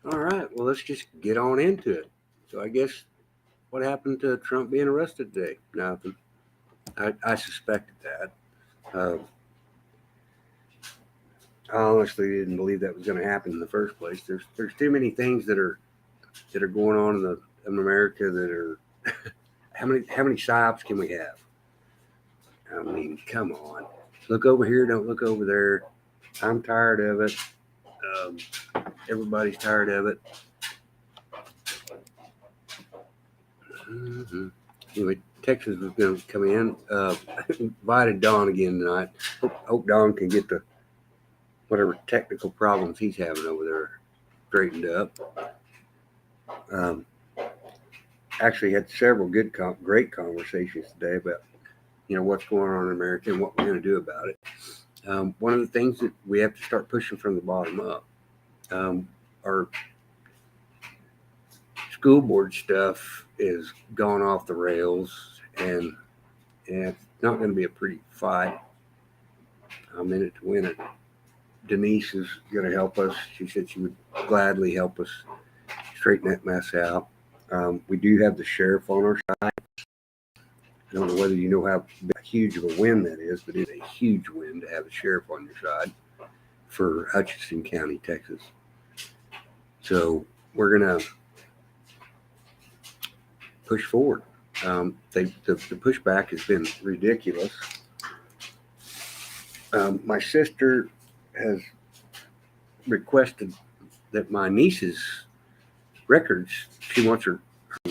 All right, well, let's just get on into it. So, I guess what happened to Trump being arrested today? Nothing. I suspected that. I honestly didn't believe that was going to happen in the first place. There's too many things that are going on in America that are how many psyops can we have? I mean, come on. Look over here, don't look over there. I'm tired of it. Um, Everybody's tired of it. Mm-hmm. Anyway, Texas was going to come in. Invited Don again tonight. Hope Don can get the whatever technical problems he's having over there straightened up. Um, Actually, had several great conversations today about what's going on in America and what we're going to do about it. One of the things that we have to start pushing from the bottom up. Our school board stuff is gone off the rails, and it's not going to be a pretty fight. I'm in it to win it. Denise is going to help us. She said she would gladly help us straighten that mess out. We do have the sheriff on our side. I don't know whether you know how huge of a win that is, but it's a huge win to have a sheriff on your side for Hutchinson County, Texas. So we're going to push forward. The pushback has been ridiculous. My sister has requested that my niece's records, she wants her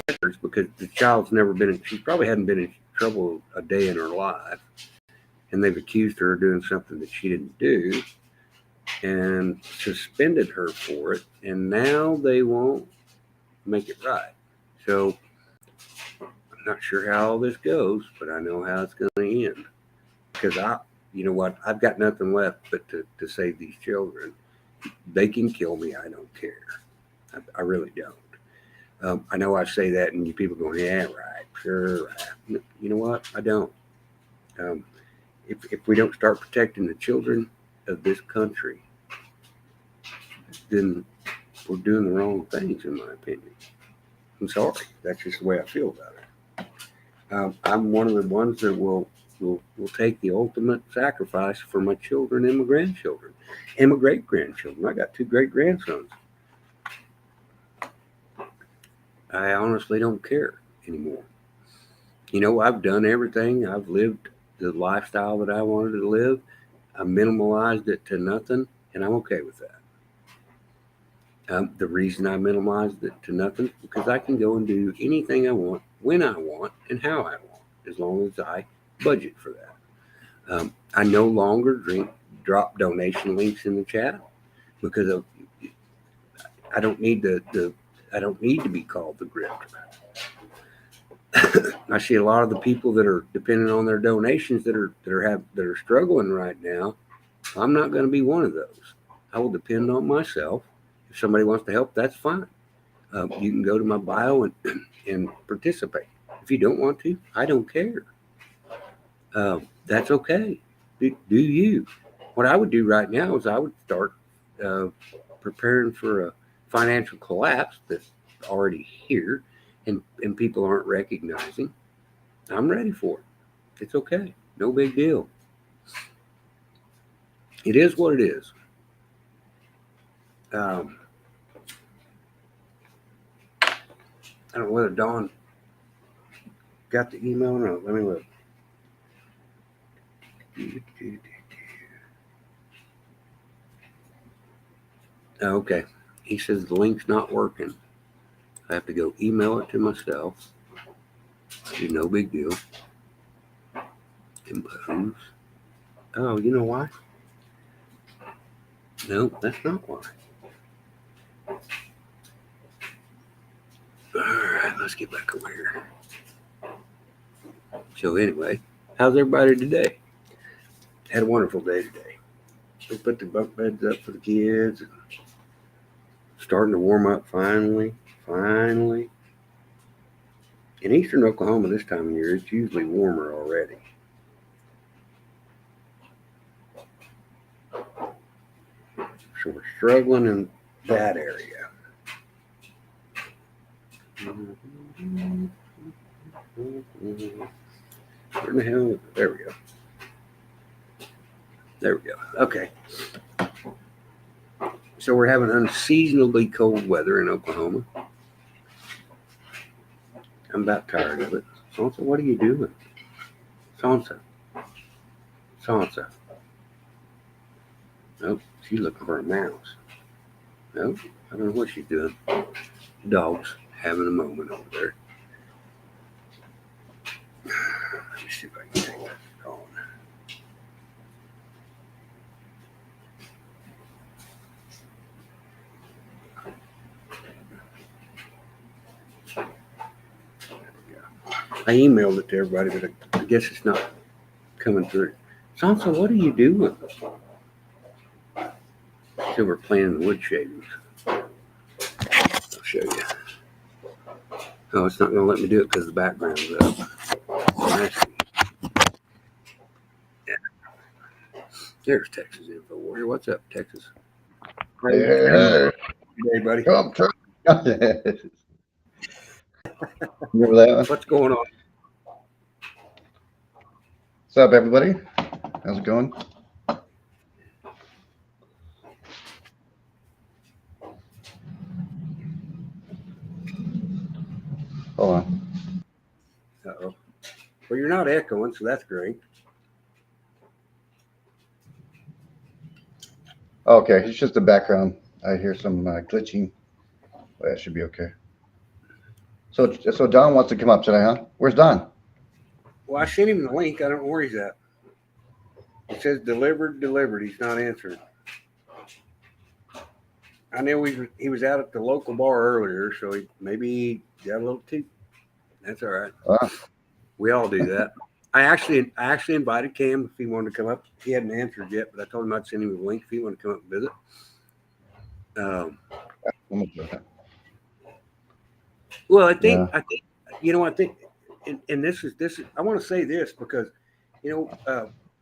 records because the child's never been she probably hadn't been in trouble a day in her life. And they've accused her of doing something that she didn't do and suspended her for it. And now they won't make it right. So I'm not sure how all this goes, but I know how it's going to end. Because you know what? I've got nothing left but to save these children. They can kill me. I don't care. I really don't. I know I say that, and you people going, yeah, right, sure, right. You know what? I don't. Um, if we don't start protecting the children of this country, then we're doing the wrong things, in my opinion. I'm sorry. That's just the way I feel about it. I'm one of the ones that will take the ultimate sacrifice for my children and my grandchildren and my great grandchildren. I got two great grandsons. I honestly don't care anymore. I've done everything. I've lived the lifestyle that I wanted to live. I minimalized it to nothing, and I'm okay with that. The reason I minimalized it to nothing is because I can go and do anything I want, when I want, and how I want, as long as I budget for that. I no longer drop donation links in the chat because I don't need I don't need to be called the grifter. I see a lot of the people that are dependent on their donations that are struggling right now. I'm not going to be one of those. I will depend on myself. If somebody wants to help, that's fine. You can go to my bio and participate. If you don't want to, I don't care. That's okay. Do you? What I would do right now is I would start uh, preparing for a financial collapse that's already here and people aren't recognizing. I'm ready for it. It's okay. No big deal. It is what it is. Um, I don't know whether Dawn got the email or not. Let me look. Okay. He says the link's not working. I have to go email it to myself. It's no big deal. Compose. Oh, you know why? No, that's not why. All right, let's get back over here. So anyway, how's everybody today? Had a wonderful day today. We put the bunk beds up for the kids. Starting to warm up finally. Finally. In eastern Oklahoma this time of year, it's usually warmer already. So we're struggling in that area. Where in the hell? There we go. There we go. Okay. So we're having unseasonably cold weather in Oklahoma. I'm about tired of it. Sansa, what are you doing? Sansa. Sansa. Nope, she's looking for a mouse. Nope, I don't know what she's doing. The dog's having a moment over there. Let me see if I can take that on. I emailed it to everybody, but I guess it's not coming through. Sansa, what are you doing? So we're playing the wood shavings. I'll show you. Oh, it's not going to let me do it because the background's up. Yeah. There's Texas Info Warrior. What's up, Texas? Hey, Hey, buddy. come try. Remember that one? What's going on? What's up, everybody? How's it going? Hold on. Uh-oh. Well, you're not echoing, so that's great. Okay, it's just the background. I hear some glitching. But that should be okay. So Don wants to come up today, huh? Where's Don? Well, I sent him the link. I don't know where he's at. It says delivered. He's not answering. I know he was out at the local bar earlier, so maybe he got a little too. That's all right. We all do that. I actually invited Cam if he wanted to come up. He hadn't answered yet, but I told him I'd send him a link if he wanted to come up and visit. Well, I think and this is I want to say this because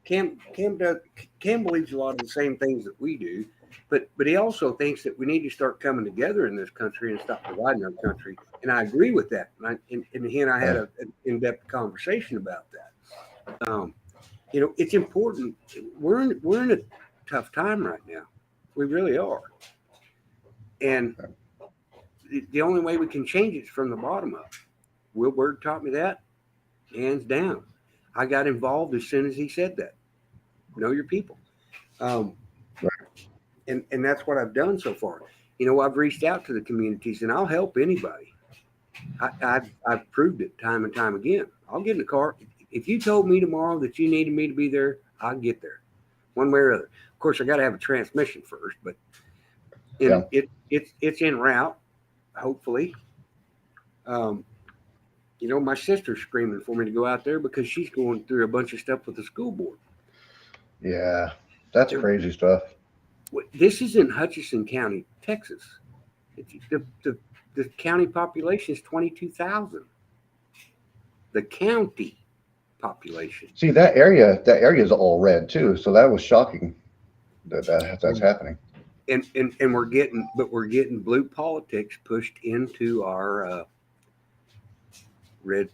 Cam believes a lot of the same things that we do, but he also thinks that we need to start coming together in this country and stop dividing our country. And I agree with that. And he and I had an in-depth conversation about that. It's important. We're in a tough time right now. We really are. And the only way we can change it is from the bottom up. Will Bird taught me that, hands down. I got involved as soon as he said that. Know your people. And that's what I've done so far. I've reached out to the communities, and I'll help anybody. I've proved it time and time again. I'll get in the car. If you told me tomorrow that you needed me to be there, I'll get there, one way or other. Of course, I got to have a transmission first, but it's en route, hopefully. My sister's screaming for me to go out there because she's going through a bunch of stuff with the school board. Yeah, that's crazy stuff. This is in Hutchinson County, Texas. The county population is 22,000. The county population. See, that area is all red too. So that was shocking that's happening. And we're getting blue politics pushed into our red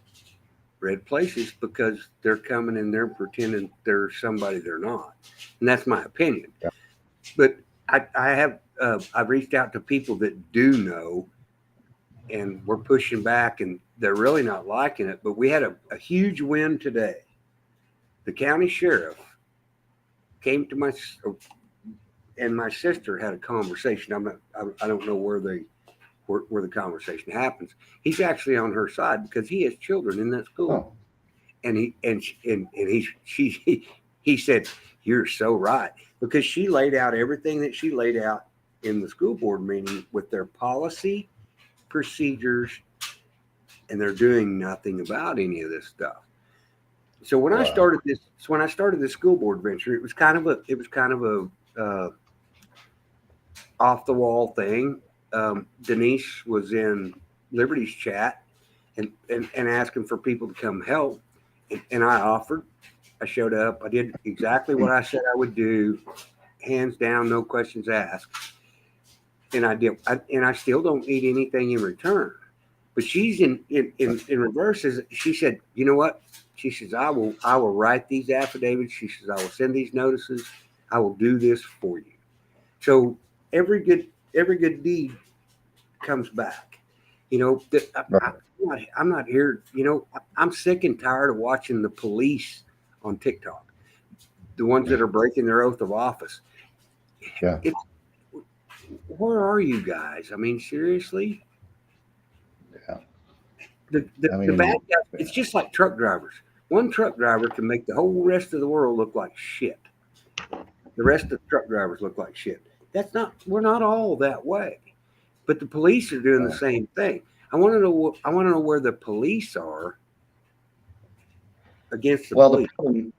places because they're coming and they're pretending they're somebody they're not, and that's my opinion. Yeah. But I've reached out to people that do know, and we're pushing back, and they're really not liking it. But we had a huge win today. The county sheriff came to my sister had a conversation. I don't know where the conversation happens. He's actually on her side because he has children in that school. Oh. And he said, "You're so right," because she laid out everything that she laid out in the school board meeting with their policy, procedures, and they're doing nothing about any of this stuff. So when I started this school board venture, it was kind of a off the wall thing. Denise was in Liberty's chat and asking for people to come help. And I offered. I showed up. I did exactly what I said I would do, hands down, no questions asked. And I did. And I still don't need anything in return. But she's in reverse. She said, you know what? She says, I will write these affidavits. She says, I will send these notices. I will do this for you. So every good deed comes back. You know, I'm not here. You know, I'm sick and tired of watching the police on TikTok, the ones that are breaking their oath of office. Yeah. Where are you guys? I mean, seriously? Yeah. The bad guys, it's just like truck drivers. One truck driver can make the whole rest of the world look like shit. The rest of the truck drivers look like shit. We're not all that way. But the police are doing the same thing. I want to know where the police are against the police. The problem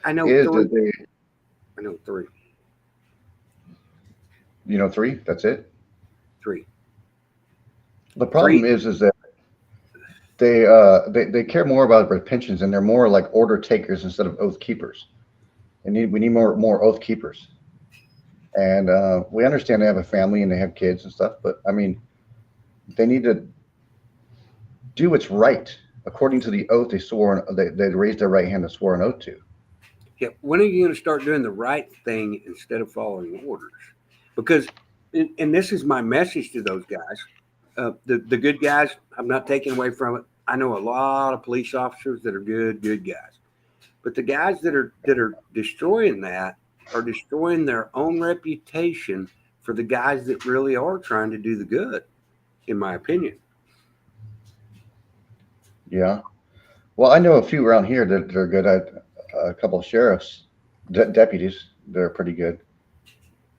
I know is three. that I know three. you know, three. That's it. Three. The problem is that they care more about their pensions, and they're more like order takers instead of oath keepers. We need more oath keepers. And we understand they have a family and they have kids and stuff, but I mean, they need to do what's right according to the oath they swore. They raised their right hand and swore an oath to. Yeah. When are you going to start doing the right thing instead of following orders? Because, and this is my message to those guys, the good guys. I'm not taking away from it. I know a lot of police officers that are good guys, but the guys that are destroying that are destroying their own reputation for the guys that really are trying to do the good, in my opinion. Yeah. Well, I know a few around here that are good. A couple of sheriffs, deputies, they're pretty good.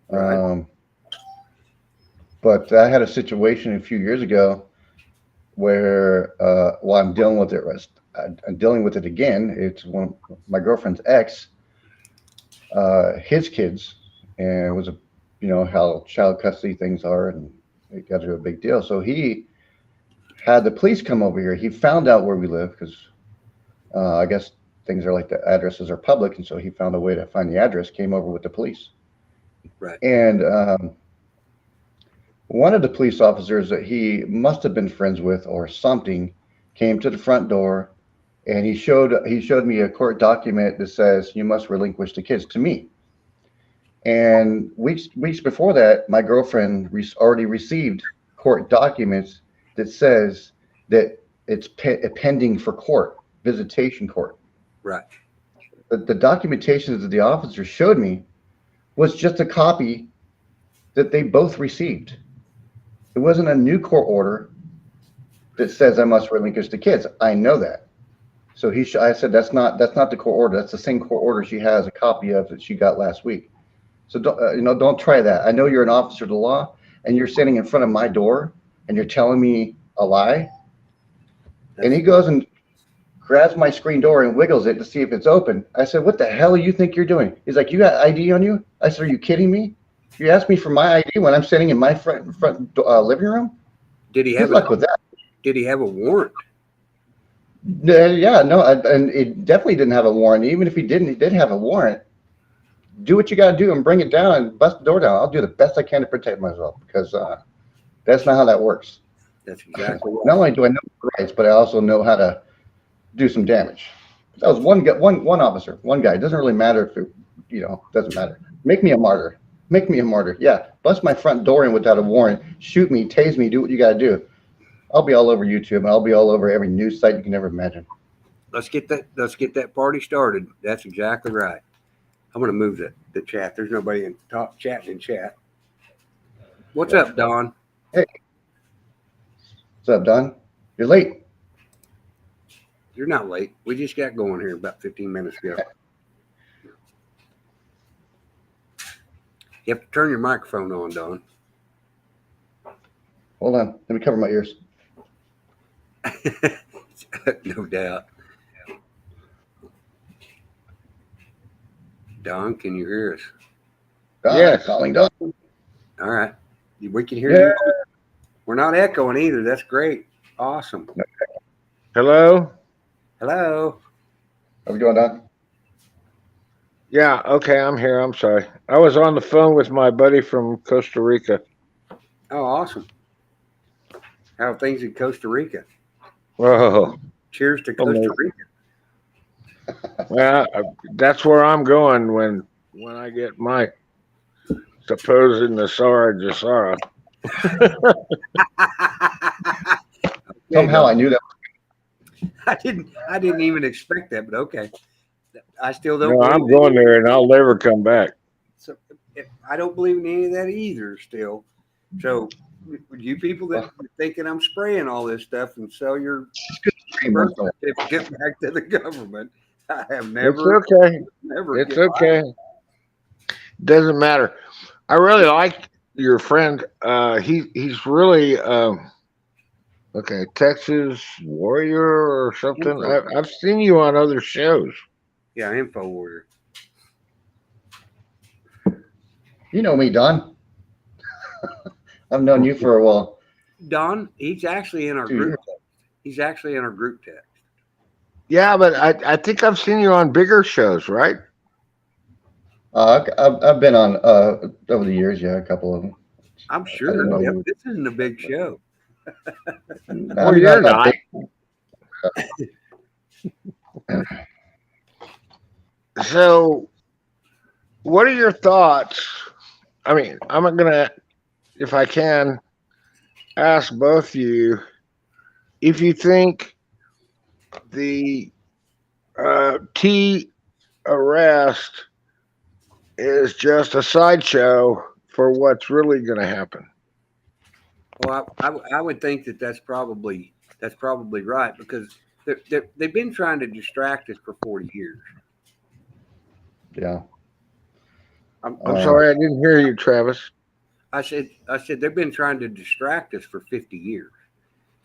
Right. But I had a situation a few years ago where, while I'm dealing with it, I'm dealing with it again. It's one of my girlfriend's ex, his kids, and it was you know how child custody things are, and it got to be a big deal. So he had the police come over here. He found out where we live because I guess things are like the addresses are public, and so he found a way to find the address. Came over with the police, Right. and one of the police officers that he must have been friends with or something came to the front door, and he showed me a court document that says you must relinquish the kids to me. And weeks before that, my girlfriend already received court documents that says that it's pending for court visitation court. Right. The documentation that the officer showed me was just a copy that they both received. It wasn't a new court order that says I must relinquish the kids. I know that. So I said that's not the court order. That's the same court order she has a copy of that she got last week. So don't try that. I know you're an officer of the law, and you're standing in front of my door, and you're telling me a lie. And he goes and grabs my screen door and wiggles it to see if it's open. I said, "What the hell do you think you're doing?" He's like, "You got ID on you?" I said, "Are you kidding me? You asked me for my ID when I'm standing in my front living room?" Did he have Good luck with that. Did he have a warrant? Yeah, no, and it definitely didn't have a warrant. Even if he didn't, he did have a warrant. Do what you got to do and bring it down and bust the door down. I'll do the best I can to protect myself because that's not how that works. That's exactly right. Not only do I know the rights, but I also know how to do some damage. That was one officer, one guy. It doesn't really matter if it, doesn't matter. Make me a martyr. Make me a martyr. Yeah, bust my front door in without a warrant. Shoot me, tase me, do what you got to do. I'll be all over YouTube, and I'll be all over every news site you can ever imagine. Let's get that party started. That's exactly right. I'm going to move the chat. There's nobody chatting in chat. What's up, Don? Hey. What's up, Don? You're late. You're not late. We just got going here about 15 minutes ago. You have to turn your microphone on, Don. Hold on. Let me cover my ears. No doubt. Don, can you hear us? Don, yes. Calling Don. All right. We can hear you. We're not echoing either. That's great. Awesome. Hello? Hello. How we doing, Don? Yeah, okay, I'm here. I'm sorry. I was on the phone with my buddy from Costa Rica. Oh, awesome. How are things in Costa Rica? Oh, Cheers to Costa amazing. Rica. Well, that's where I'm going when I get my supposed Nasara Jasara. Okay, Somehow I Don. knew that. I didn't even expect that, but okay. I still don't No, believe I'm in going there and I'll never come back. so I don't believe in any of that either still. So you people that Well, are thinking I'm spraying all this stuff and sell your it's good to dream birth once in a while. certificate back to the government, I have It's never, okay. never It's get by. okay. Doesn't matter. I really like your friend. He's really okay, Texas Warrior or something. Info. I've seen you on other shows. Yeah, info warrior. You know me, Don. I've known you for, well, Don, he's actually in our 2 years. group text. He's actually in our group text. Yeah, but I think I've seen you on bigger shows, right? I've been on over the years, yeah, a couple of them. I'm I didn't sure. know Yep, you. this isn't a big show. I Well, mean, you're not not. big. So, what are your thoughts? I mean, I'm gonna, if I can, ask both you if you think the T arrest is just a sideshow for what's really going to happen. Well, I would think that that's probably right because they've been trying to distract us for 40 years. Yeah. I'm, I'm Uh, sorry, I didn't hear you, Travis. I said they've been trying to distract us for 50 years.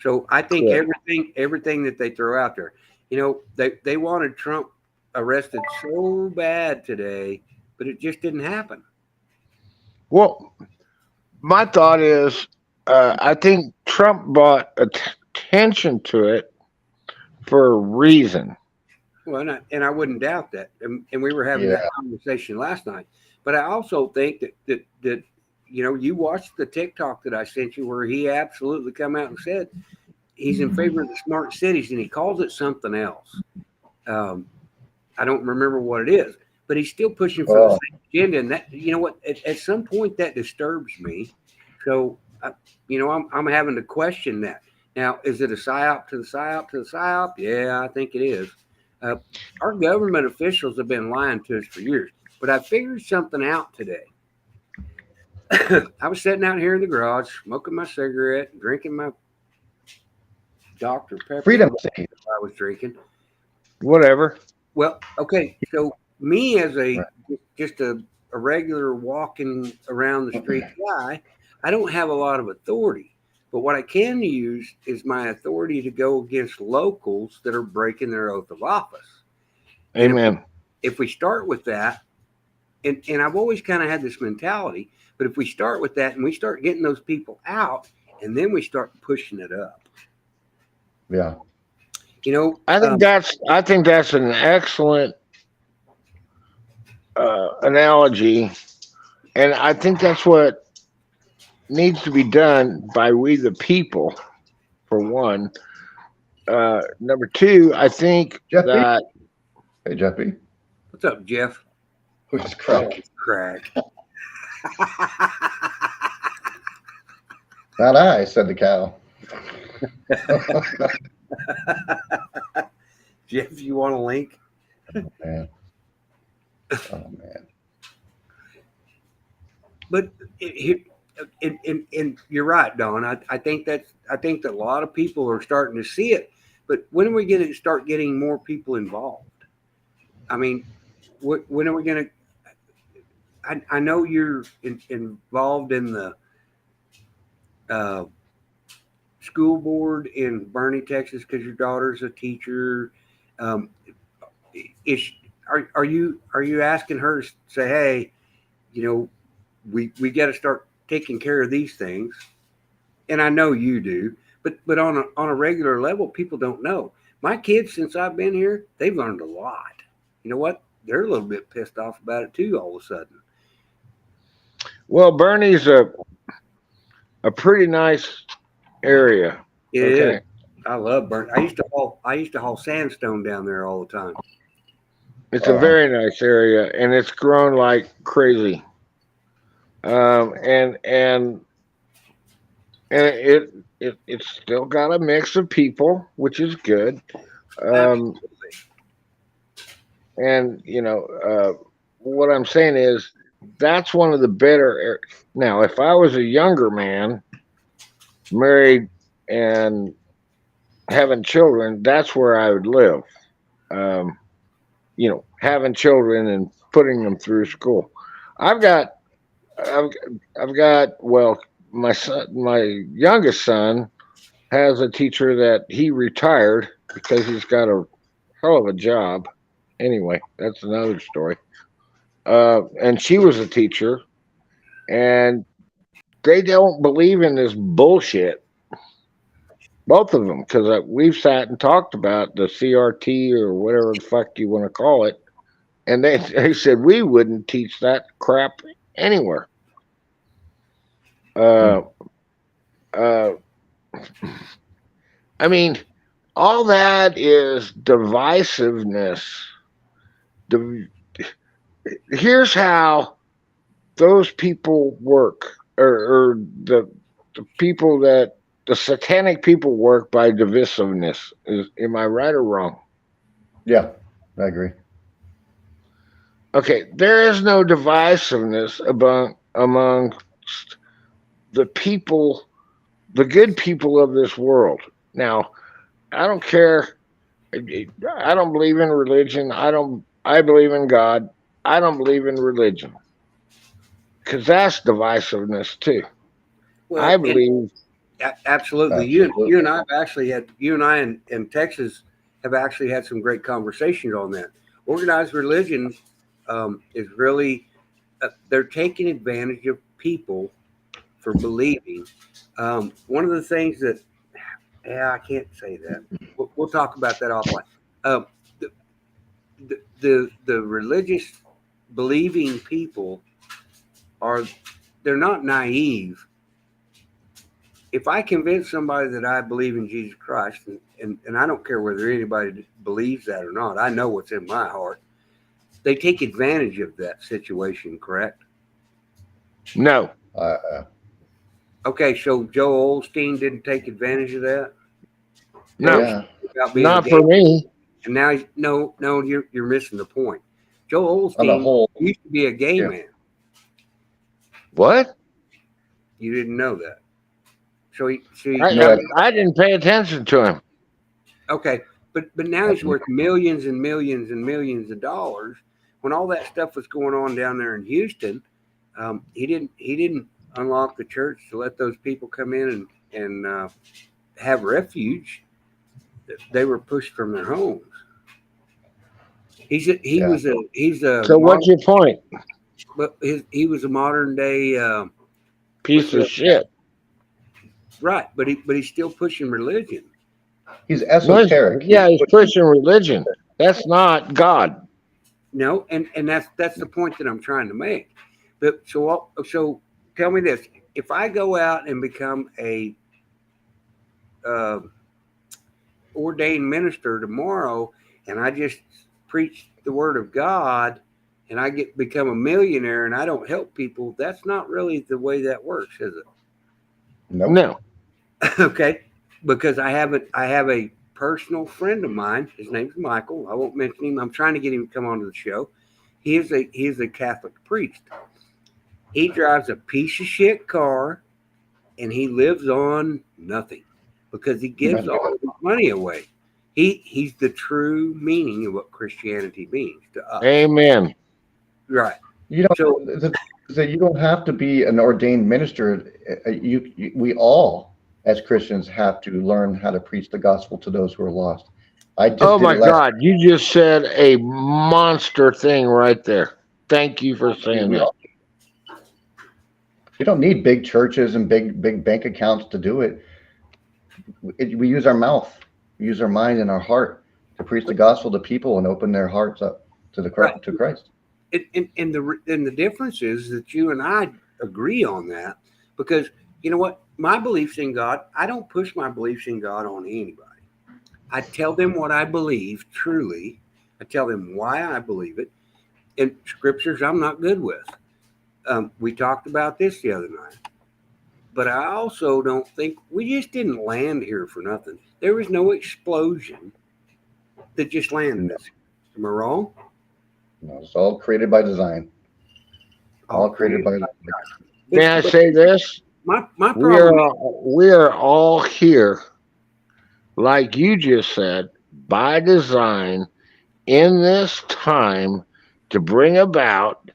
So I think Correct. everything that they throw out there, they wanted Trump arrested so bad today, but it just didn't happen. Well, my thought is, I think Trump brought attention to it for a reason. Well, and I wouldn't doubt that. And we were having yeah. that conversation last night. But I also think that you watched the TikTok that I sent you where he absolutely come out and said he's in favor of the smart cities and he calls it something else. Um, I don't remember what it is, but he's still pushing for the Oh, same agenda. And that, you know what, at some point that disturbs me. So, I'm having to question that. Now, is it a psyop to the psyop to the psyop? Yeah, I think it is. Uh, our government officials have been lying to us for years, but I figured something out today. I was sitting out here in the garage, smoking my cigarette, drinking my Dr. Pepper, Freedom whatever City. I was drinking. Whatever. Well, okay, so me as Right. just a regular walking around the street guy, I don't have a lot of authority. But what I can use is my authority to go against locals that are breaking their oath of office. And Amen. if we start with that, and I've always kind of had this mentality, but if we start with that and we start getting those people out, and then we start pushing it up, Yeah. you know, I think that's an excellent analogy, and I think that's what needs to be done by we the people. For one, number two, I think Jeff B. that Hey, Jeff B. what's up, Jeff? Who's Oh, crack? crack. Not I, said the cow. Jeff, you want a link? Man. Oh, man. But and you're right, Don. I think that a lot of people are starting to see it. But when are we going to start getting more people involved? I mean, when are we going to? I know you're involved in the uh, school board in Bernie, Texas, because your daughter's a teacher. Um, is are you asking her to say, hey, we got to start taking care of these things? And I know you do, but on a regular level, people don't know. My kids, since I've been here, they've learned a lot. You know what? They're a little bit pissed off about it too. All of a sudden, well, Bernie's a pretty nice area. It Okay. is. I love burnt. I used to haul sandstone down there all the time. It's a Uh, very nice area, and it's grown like crazy. And it's still got a mix of people, which is good. Um, Absolutely. and what I'm saying is that's one of the better. Now, if I was a younger man, married and having children, that's where I would live. Um, having children and putting them through school. I've got, I've, I've got. Well, my youngest son has a teacher that he retired because he's got a hell of a job. Anyway, that's another story. And she was a teacher, and they don't believe in this bullshit. Both of them, because we've sat and talked about the CRT or whatever the fuck you want to call it, and they said we wouldn't teach that crap anywhere. hmm. Uh, uh, I mean, all that is divisiveness. Div- Here's how those people work, or the people that the satanic people work by divisiveness. Am I right or wrong? Yeah, I agree. Okay, there is no divisiveness among the people, the good people of this world. Now, I don't care. I don't believe in religion. I don't. I believe in God. I don't believe in religion because that's divisiveness too. I Well, and believe. absolutely. You Absolutely. and I have actually had you and I in Texas have actually had some great conversations on that. Organized religion is really they're taking advantage of people for believing. One of the things that I can't say that. We'll talk about that offline. Um, the, the religious believing people are they're not naive. If I convince somebody that I believe in Jesus Christ, and I don't care whether anybody believes that or not, I know what's in my heart. They take advantage of that situation, correct? No, Uh, Okay, so Joe Olstein didn't take advantage of that. Joe no, Olstein yeah, about being a not gay for man, me. and now no, you're missing the point. Joe on the Olstein whole, used to be a gay yeah. man. What? You didn't know that. So I, he's No, I now I didn't pay attention to him. okay, but now he's worth millions and millions and millions of dollars. When all that stuff was going on down there in Houston, he didn't unlock the church to let those people come in and have refuge. They were pushed from their homes. yeah. He's a So what's modern, your point? but he was a modern day what's Piece of the shit. right, but he's still pushing religion. He's No, esoteric. yeah, he's pushing religion. That's not God. No, and that's the point that I'm trying to make. But so tell me this: if I go out and become a uh, ordained minister tomorrow, and I just preach the word of God, and I get become a millionaire, and I don't help people, that's not really the way that works, is Nope. No. it? Okay, because I have a personal friend of mine. His name's Michael. I won't mention him. I'm trying to get him to come onto the show. He is a Catholic priest. He drives a piece of shit car and he lives on nothing because he gives Amen. all his money away. He's the true meaning of what Christianity means to us. Amen. Right. You So know, the thing is that you don't have to be an ordained minister. We all, as Christians, have to learn how to preach the gospel to those who are lost. I just Oh did my it last. God, you just said a monster thing right there. Thank you for We, saying we that. all. We don't need big churches and big bank accounts to do it. We use our mouth, we use our mind and our heart to preach the gospel to people and open their hearts up to right. to Christ. And the difference is that you and I agree on that because you know what? My beliefs in God, I don't push my beliefs in God on anybody. I tell them what I believe truly. I tell them why I believe it. And scriptures I'm not good with. We talked about this the other night. But I also don't think we just didn't land here for nothing. There was no explosion that just landed us. Am I wrong? No, it's all created by design. All created by. May I say this? My We are problem. we are all here, like you just said, by design in this time to bring about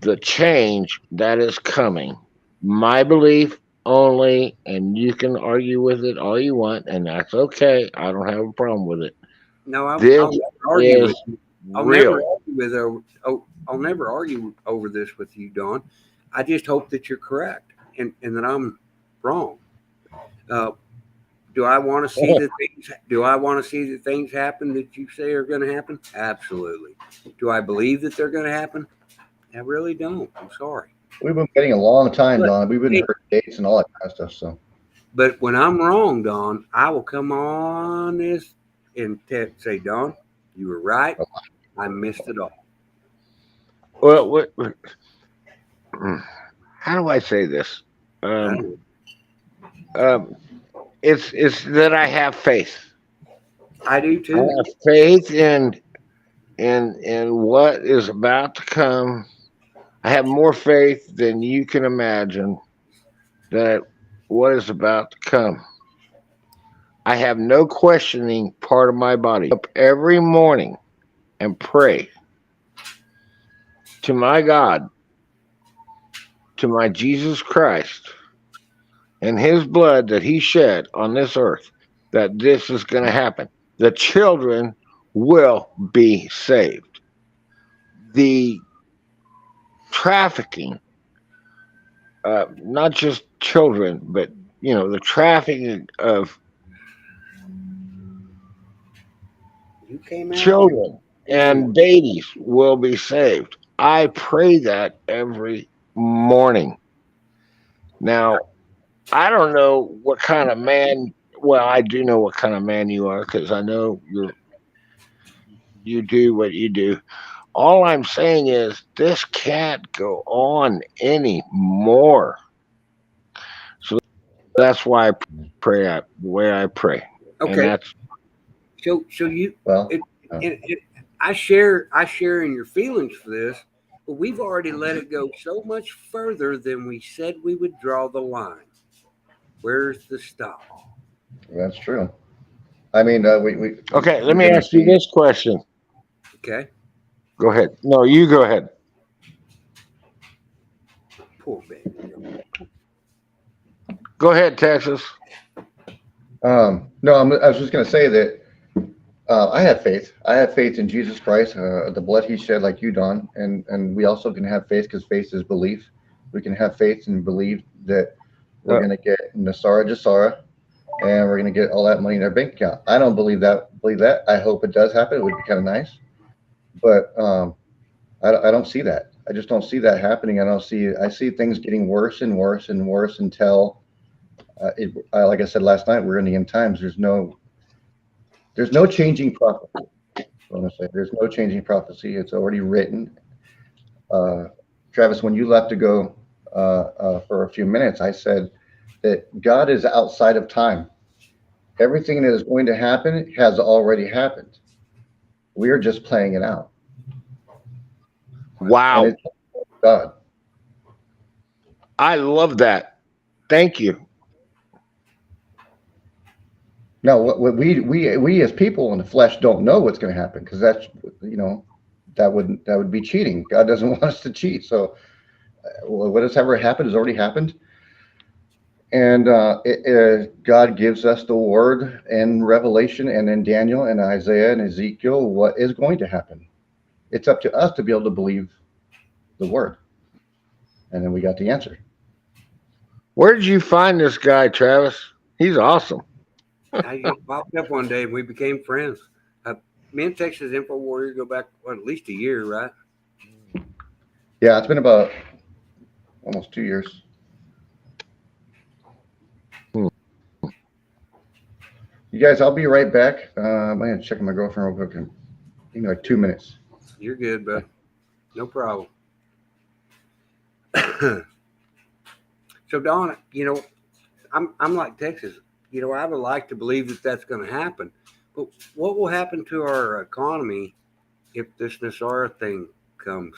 the change that is coming. My belief only, and you can argue with it all you want, and that's okay. I don't have a problem with it. No, This I'll never argue with is you. I'll never real. argue with I'll never argue over this with you, Don. I just hope that you're correct and that I'm wrong. Uh, do I want to see the things? Do I want to see the things happen that you say are going to happen? Absolutely. Do I believe that they're going to happen? I really don't. I'm sorry. We've been waiting a long time, But Don. We've been hey, heard dates and all that kind of stuff. So but when I'm wrong, Don, I will come on this and say, Don, you were right. I missed it all. Well, how do I say this? I Um, don't. um, it's that I have faith. I do I too. have faith in what is about to come. I have more faith than you can imagine that what is about to come. I have no questioning part of my body. Up every morning and pray to my God, to my Jesus Christ, and his blood that he shed on this earth, that this is going to happen. The children will be saved. The trafficking, not just children, but the trafficking of You came out here. children Everyone. and babies will be saved. I pray that every morning. Now, I don't know what kind of man. Well, I do know what kind of man you are because I know you do what you do. All I'm saying is this can't go on anymore. So that's why I pray the way I pray, and Okay. that's So you well, it, uh, it I share in your feelings for this, but we've already let it go so much further than we said we would draw the line. Where's the stop? that's true. I mean, okay. Let we're me gonna ask you see. this question. Okay. Go ahead. No, you go ahead. Poor baby. Go ahead, Texas. No, I was just gonna say that I have faith. I have faith in Jesus Christ, the blood He shed, like you, Don, and we also can have faith because faith is belief. We can have faith and believe that we're Uh, gonna get Nasara Jasara, and we're gonna get all that money in our bank account. I don't believe that. Believe that. I hope it does happen. It would be kind of nice, but I don't see that. I just don't see that happening. I don't see. I see things getting worse and worse and worse until, like I said last night, we're in the end times. There's no changing prophecy. I want to say there's no changing prophecy. It's already written. Uh, Travis, when you left to go for a few minutes, I said that God is outside of time. Everything that is going to happen has already happened. We are just playing it out, and wow, it's God. I love that. Thank you. Now, what we as people in the flesh don't know what's going to happen because that's you know that would be cheating. God doesn't want us to cheat. So what has ever happened has already happened, and God gives us the word in Revelation and in Daniel and Isaiah and Ezekiel what is going to happen. It's up to us to be able to believe the word, and then we got the answer. Where did you find this guy, Travis? He's awesome. I just popped up one day and we became friends. Uh, Me and Texas Info Warrior go back at least a year, right? Yeah, it's been about almost 2 years. guys, I'll be right back. I'm going to check on my girlfriend real quick. Give me like 2 minutes. You're good, bud. No problem. So Don, I'm like Texas. I would like to believe that that's going to happen, but what will happen to our economy if this Nasara thing comes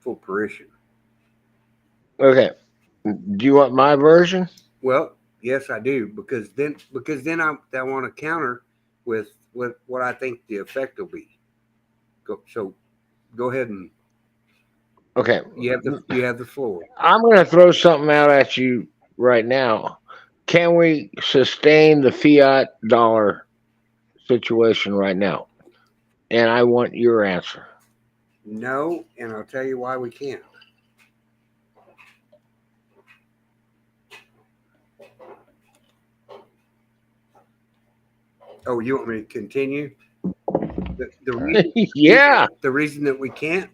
full fruition? Okay. Do you want my version? Well, yes, I do, because then I want to counter with what I think the effect will be. Go ahead and Okay. you have the floor. I'm going to throw something out at you right now. Can we sustain the fiat dollar situation right now? And I want your answer. No, and I'll tell you why we can't. Oh, you want me to continue? The reason, Yeah. the reason that we can't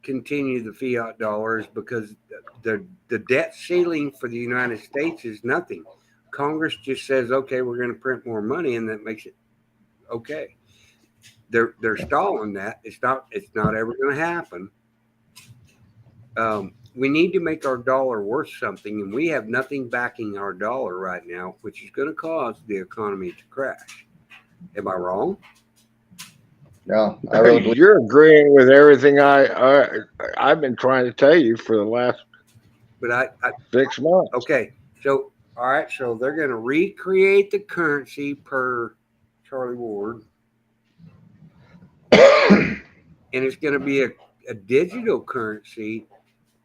continue the fiat dollar is because the debt ceiling for the United States is nothing. Congress just says, okay, we're going to print more money, and that makes it okay. They're stalling that. It's not ever going to happen. We need to make our dollar worth something, and we have nothing backing our dollar right now, which is going to cause the economy to crash. Am I wrong? No, I really believe. You're agreeing with everything I've been trying to tell you for the last But I 6 months. okay. So all right. So they're going to recreate the currency per Charlie Ward, and it's going to be a digital currency,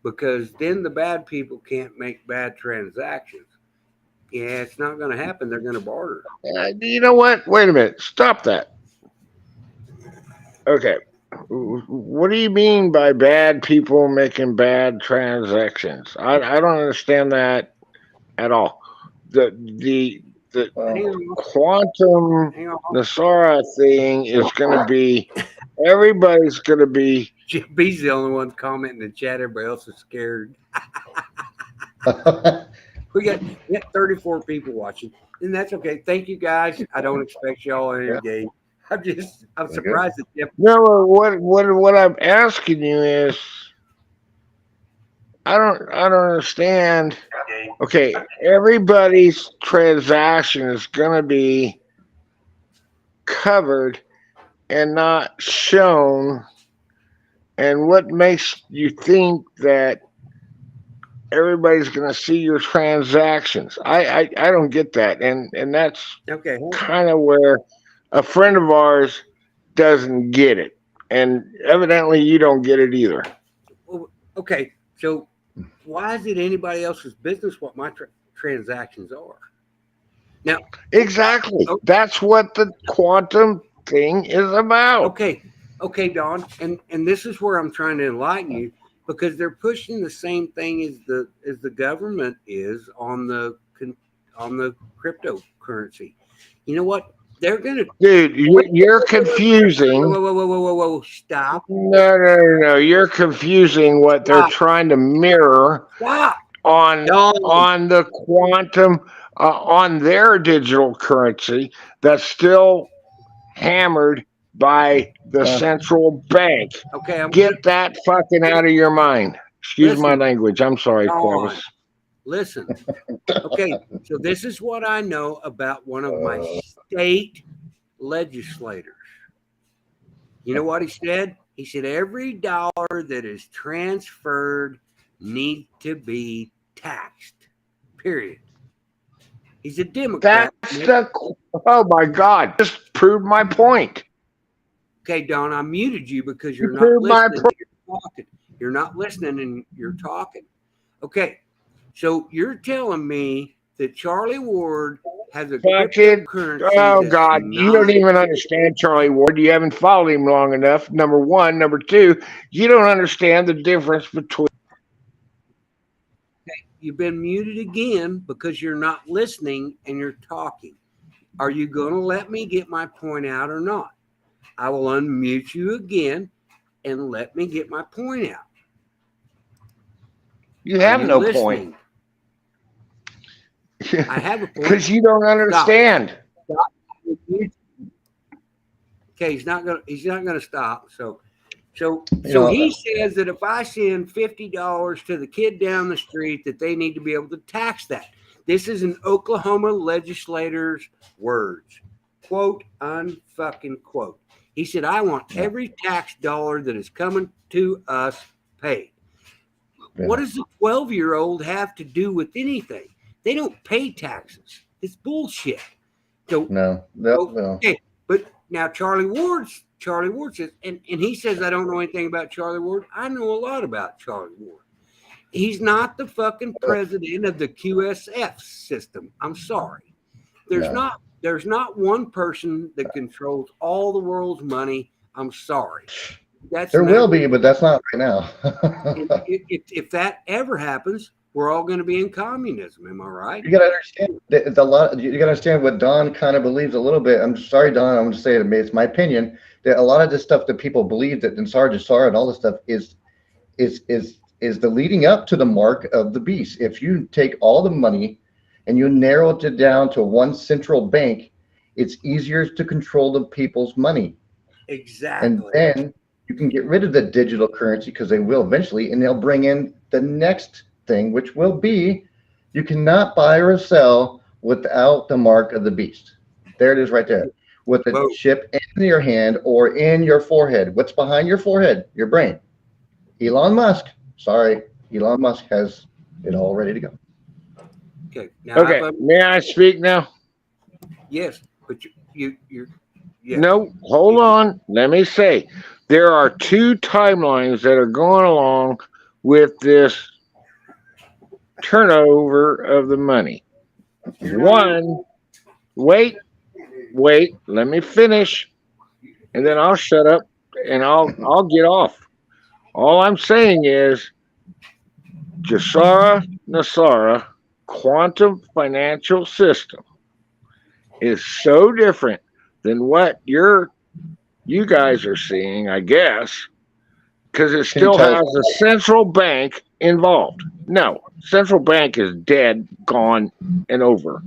because then the bad people can't make bad transactions. Yeah, it's not going to happen. They're going to barter. You know what? Wait a minute. Stop that. Okay. What do you mean by bad people making bad transactions? I don't understand that at all. The Hang on, quantum hang on. Nasara thing is going to be, everybody's going to be. Jim B's the only one commenting in the chat. Everybody else is scared. We got 34 people watching, and that's okay. Thank you guys. I don't expect y'all any day. I'm surprised that Jeff. No, what I'm asking you is, I don't understand. Okay, everybody's transaction is going to be covered and not shown. And what makes you think that everybody's going to see your transactions? I don't get that, and that's Okay, kind of where a friend of ours doesn't get it, and evidently you don't get it either. okay. So why is it anybody else's business what my transactions are? Now, Exactly. That's what the quantum thing is about. Okay, Don, and this is where I'm trying to enlighten you, because they're pushing the same thing as the government is on the cryptocurrency. You know what? They're gonna. Dude, you're confusing. Whoa! Stop! No. You're confusing what they're trying to mirror Stop! on the quantum, on their digital currency that's still hammered by the central bank. Okay, get that fucking out of your mind. Excuse my language. I'm sorry, Travis. Listen. Okay, so this is what I know about one of my state legislators. You know what he said? He said every dollar that is transferred needs to be taxed. Period. He's a Democrat. Oh my God! Just proved my point. Okay, Don, I muted you because you're not listening. You're talking. You're not listening and you're talking. Okay, so you're telling me that Charlie Ward has a cryptocurrency. Oh God, you don't even understand Charlie Ward. You haven't followed him long enough. Number one. Number two, you don't understand the difference between. Okay, you've been muted again because you're not listening and you're talking. Are you going to let me get my point out or not? I will unmute you again and let me get my point out. You have no point. I have a point. Because you don't understand. Stop. Okay, he's not gonna stop. So he says that if I send $50 to the kid down the street, that they need to be able to tax that. This is an Oklahoma legislator's words. Quote, unfucking quote. He said, I want every tax dollar that is coming to us paid. Yeah. What does a 12-year-old have to do with anything? They don't pay taxes. It's bullshit. So, no. Okay, but now Charlie Ward says, and he says, I don't know anything about Charlie Ward. I know a lot about Charlie Ward. He's not the fucking president of the QSF system. I'm sorry. There's not one person that controls all the world's money. I'm sorry. There will be, but that's not right now. if that ever happens, we're all going to be in communism. Am I right? You got to understand you got to understand what Don kind of believes a little bit. I'm sorry, Don. I'm going to say it. It's my opinion that a lot of this stuff that people believe that Ansar Jassar and all this stuff is the leading up to the mark of the beast. If you take all the money and you narrow it down to one central bank, it's easier to control the people's money. Exactly. And then you can get rid of the digital currency because they will eventually, and they'll bring in the next thing, which will be you cannot buy or sell without the mark of the beast. There it is right there. With the chip in your hand or in your forehead. What's behind your forehead? Your brain. Elon Musk. Sorry, Elon Musk has it all ready to go. Okay. Now, okay. May I speak now? Yes, but you're yeah. No, hold on. Let me say, there are two timelines that are going along with this turnover of the money. One, wait, let me finish, and then I'll shut up and I'll get off. All I'm saying is Jassara Nasara quantum financial system is so different than what you guys are seeing, I guess, because it still has a central bank involved. No, central bank is dead, gone, and over.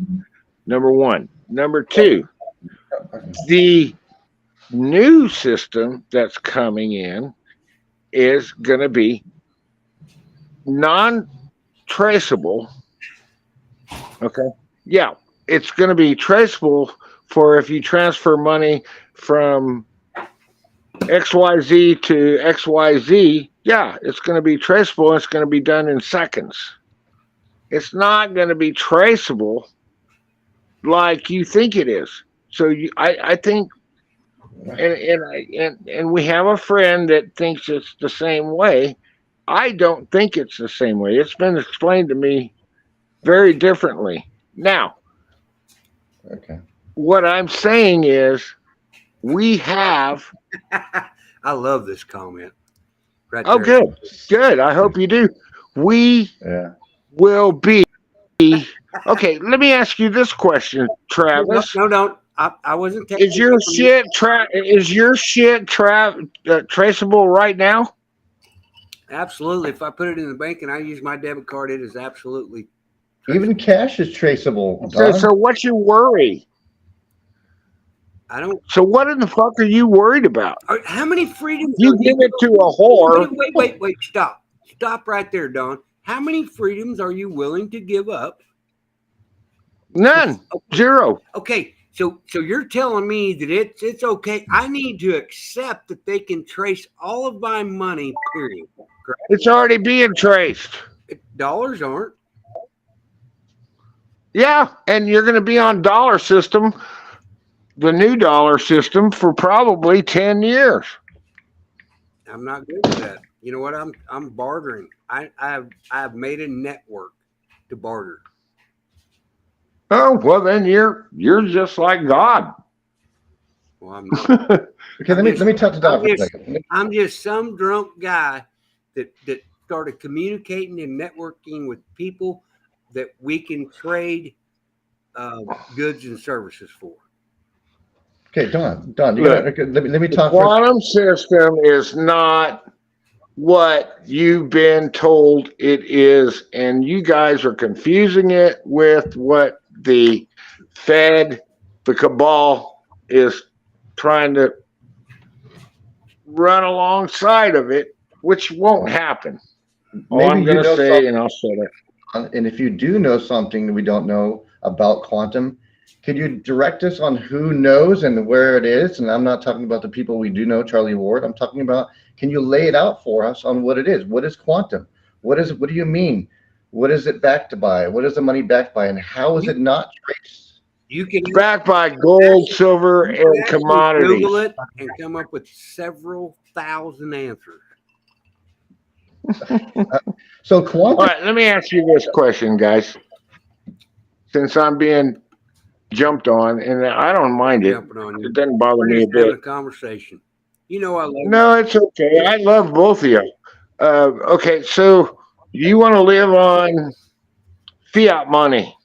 Number one. Number two, the new system that's coming in is going to be non-traceable. Okay. Yeah, it's going to be traceable for if you transfer money from XYZ to XYZ. Yeah, it's going to be traceable. It's going to be done in seconds. It's not going to be traceable like you think it is. So I think, and we have a friend that thinks it's the same way. I don't think it's the same way. It's been explained to me very differently. Now, okay. What I'm saying is we have. I love this comment. Right there. Good. I hope you do. We will be. Okay, let me ask you this question, Travis. No, don't. I wasn't. Is your shit traceable right now? Absolutely. If I put it in the bank and I use my debit card, it is absolutely traceable. Even cash is traceable. So what's your worry? I don't. So what in the fuck are you worried about? How many freedoms? You give it to a whore. Wait. Stop right there, Don. How many freedoms are you willing to give up? None. Okay. Zero. Okay. So you're telling me that it's okay. I need to accept that they can trace all of my money, period. Correct? It's already being traced. Dollars aren't. Yeah, and you're going to be on dollar system, the new dollar system, for probably 10 years. I'm not good with that. You know what? I'm bartering. I've made a network to barter. Oh, well then you're just like God. Well, I'm not. Okay, let me talk to Don for a second. I'm just some drunk guy that started communicating and networking with people that we can trade goods and services for. Okay, Don, let me talk. The quantum system is not what you've been told it is, and you guys are confusing it with what the Fed, the cabal, is trying to run alongside of it, which won't happen. All Maybe I'm you going to know say, something, and I'll say it. and if you do know something that we don't know about quantum, could you direct us on who knows and where it is? And I'm not talking about the people we do know, Charlie Ward. I'm talking about, can you lay it out for us on what it is? What is quantum? What do you mean? What is it backed by? What is the money backed by? And how is You, it not traced? you can It's backed by gold, silver, you can and actually commodities. Google it and come up with several thousand answers. So All quantum, right, let me ask you this question, guys. Since I'm being jumped on, and I don't mind it, Jumping on it you. doesn't bother We're me a just having bit. a conversation. You know I love you. No, it's okay. I love both of you. Okay, so you want to live on fiat money,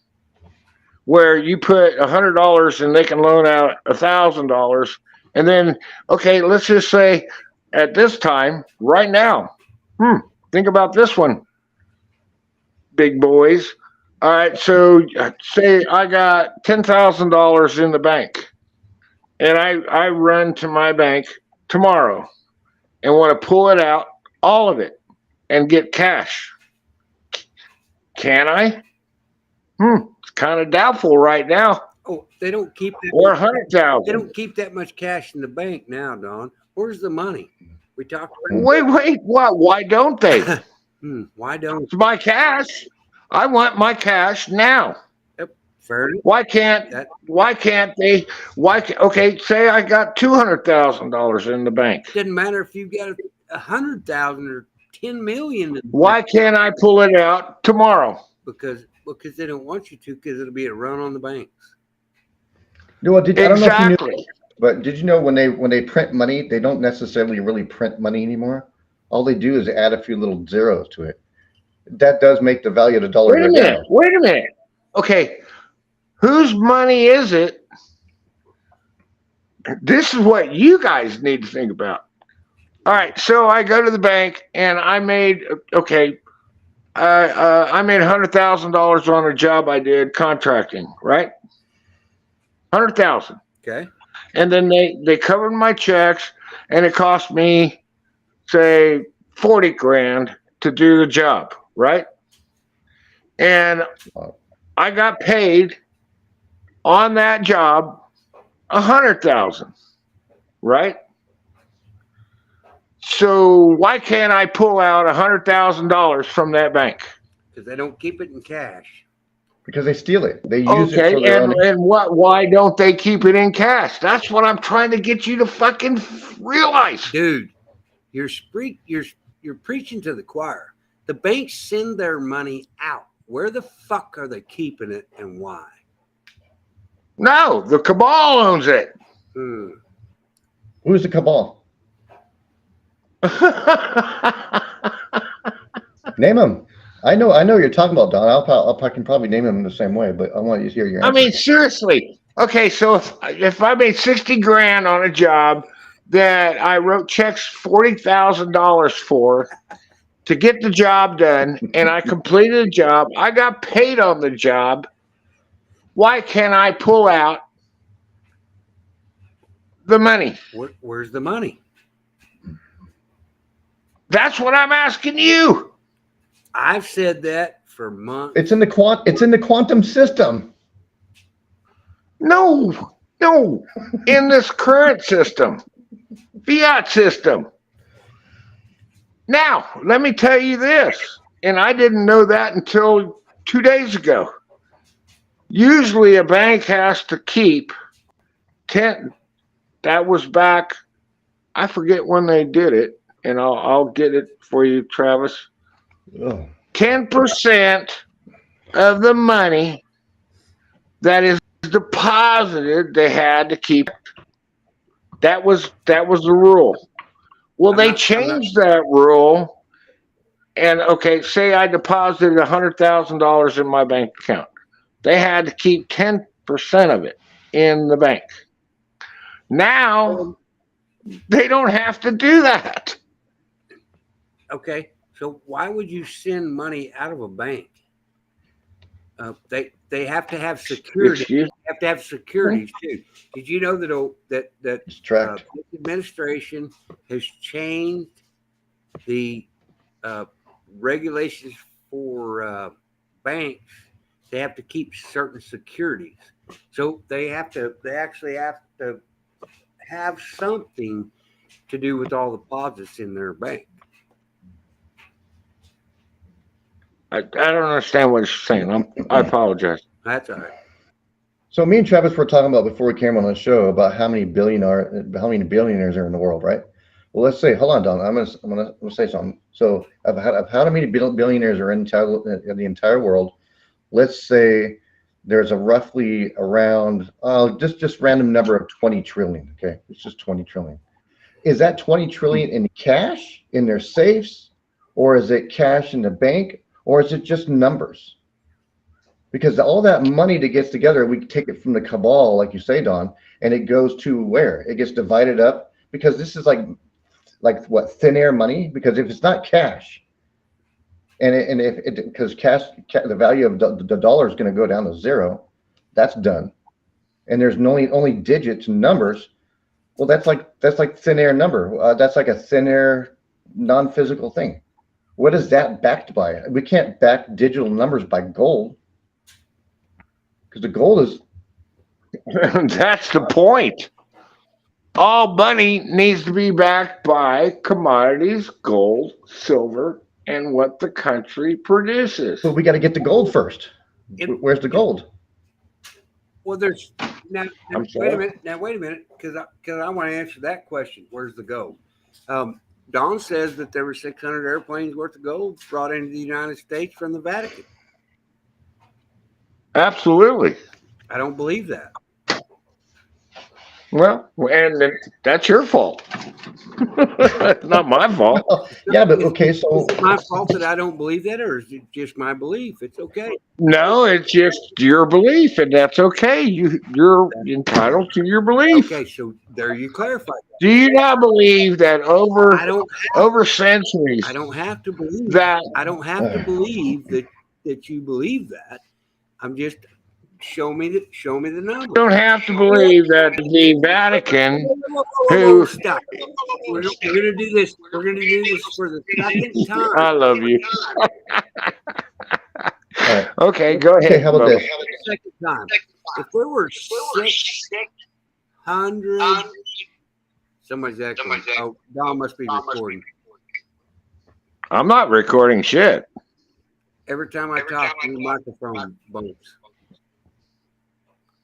where you put $100 and they can loan out $1,000, and then okay, let's just say at this time, right now, think about this one, big boys. All right, so say I got $10,000 in the bank, and I run to my bank tomorrow and want to pull it out, all of it, and get cash. Can I? It's kind of doubtful right now. Oh, they don't keep that. Or They 100,000. don't keep that much cash in the bank now, Don. Where's the money? We talked Wait, what? Why don't they? about. Why don't? It's my cash. I want my cash now. Yep, fair enough. Why can't? That Why can't they? Okay, say I got $200,000 in the bank. doesn't matter if you got 100,000 or 10 million in the bank Why can't I pull it out tomorrow? because they don't want you to because it'll be a run on the banks. well, I don't know if you knew, Exactly. but did you know when they print money, they don't necessarily really print money anymore. All they do is add a few little zeros to it. That does make the value of the dollar Wait a go minute. down. Wait a minute. Okay, whose money is it? This is what you guys need to think about. All right, so I go to the bank and I made I made $100,000 on a job I did contracting, right? 100,000, Okay. and then they covered my checks, and it cost me say 40 grand to do the job, right? And I got paid on that job 100,000, right? So why can't I pull out $100,000 from that bank? Because they don't keep it in cash. Because they steal it. They use it Okay, for their own. and what? Why don't they keep it in cash? That's what I'm trying to get you to fucking realize. Dude, you're preaching to the choir. The banks send their money out. Where the fuck are they keeping it and why? No, the cabal owns it. Who's the cabal? Name them. I know you're talking about, Don. I can probably name them in the same way, but I want you to hear your answer. I mean, seriously. Okay, so if I made 60 grand on a job that I wrote checks $40,000 for to get the job done, and I completed the job, I got paid on the job. Why can't I pull out the money? Where's the money? That's what I'm asking you. I've said that for months. It's in the quantum system. No, in this current system, fiat system. Now, let me tell you this, and I didn't know that until 2 days ago. Usually a bank has to keep 10, that was back, I forget when they did it, and I'll get it for you, Travis. Oh. 10% of the money that is deposited, they had to keep. That was the rule. Well, they changed that rule, and okay, say I deposited $100,000 in my bank account. They had to keep 10% of it in the bank. Now they don't have to do that. Okay, so why would you send money out of a bank? They have to have security. Excuse They have to have securities too. Did you know that It's tracked. this administration has changed the uh, regulations for banks? They have to keep certain securities, so they actually have to have something to do with all the deposits in their bank. I don't understand what you're saying. I apologize. That's all right. So me and Travis were talking about before we came on the show about how many billionaires are in the world, right? Well, let's say, hold on, Don. I'm gonna say something. So of how many billionaires are in the entire world? Let's say there's a roughly around just random number of 20 trillion. Okay, it's just 20 trillion. Is that 20 trillion in cash in their safes, or is it cash in the bank, or is it just numbers? Because all that money that gets together, we take it from the cabal, like you say, Don, and it goes to where? It gets divided up because this is like what, thin air money? Because if it's not cash, and if it, because the value of the dollar is going to go down to zero, that's done. And there's only digits and numbers. Well, that's like thin air number. That's like a thin air non-physical thing. What is that backed by? We can't back digital numbers by gold because the gold is That's the point. All money needs to be backed by commodities, gold, silver, and what the country produces. but we got to get the gold first. It- Where's the gold? Well, there's now. I'm Wait sorry. a minute. Now wait a minute, because I want to answer that question. Where's the gold? Don says that there were 600 airplanes worth of gold brought into the United States from the Vatican. Absolutely. I don't believe that. Well, and that's your fault. Not my fault. Yeah, but Is, okay, so is it my fault that I don't believe that, or is it just my belief? It's okay. No, it's just your belief, and that's okay. You're entitled to your belief. Okay, so there you clarify. Do you not believe that I don't. over centuries I don't have to believe. that I don't have to believe that you believe that. I'm just show me the you numbers. don't have to believe that the Vatican, Whoa, who stop. We're gonna do this. We're gonna do this for the second time. I love you. all right. Okay, go Okay, ahead. how about Bubba. this? Second time. If there were 600, somebody's echoing. Oh, Don must be recording. I'm not recording shit. Every time I talk, your microphone bumps.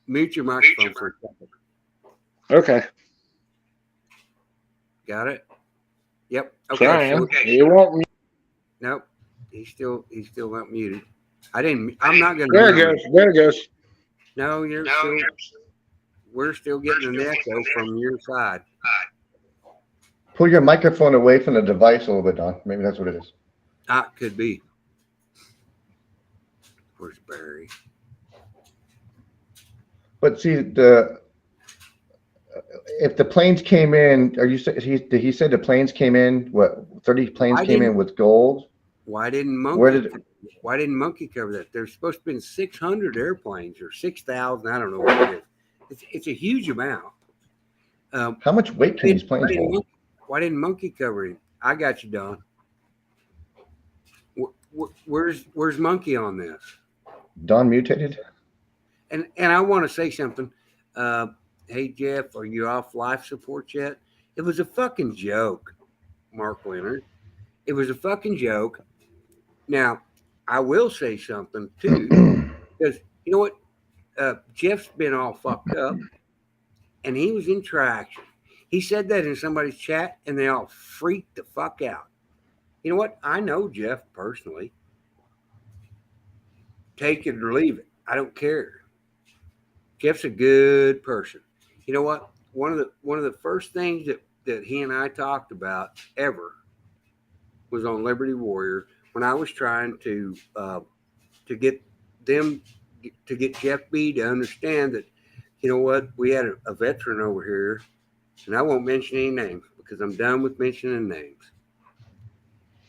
Mute your microphone for a second. Okay. Got it? Yep. Okay. Trying. So, You won't. nope. He's still not muted. I'm not gonna. There it goes. There it goes. No, we're still getting an echo from your side. Pull your microphone away from the device a little bit, Don. Maybe that's what it is. Could be. Where's Barry? But see, if the planes came in, did he say the planes came in? What 30 planes came in with gold? Why didn't Where Monkey cover that? There's supposed to have been 600 airplanes or 6,000. I don't know what it is. It's a huge amount. How much weight can these planes hold? Why didn't Monkey cover it? I got you, Don. Where's Monkey on this? Don mutated? And I want to say something. Hey Jeff, are you off life support yet? It was a fucking joke, Mark Leonard. It was a fucking joke. Now, I will say something too, because you know what? Jeff's been all fucked up, and he was in traction. He said that in somebody's chat, and they all freaked the fuck out. You know what? I know Jeff personally. Take it or leave it. I don't care. Jeff's a good person. You know what? One of the first things that he and I talked about ever was on Liberty Warrior when I was trying to get Jeff B to understand that, you know what, we had a veteran over here, and I won't mention any names because I'm done with mentioning names.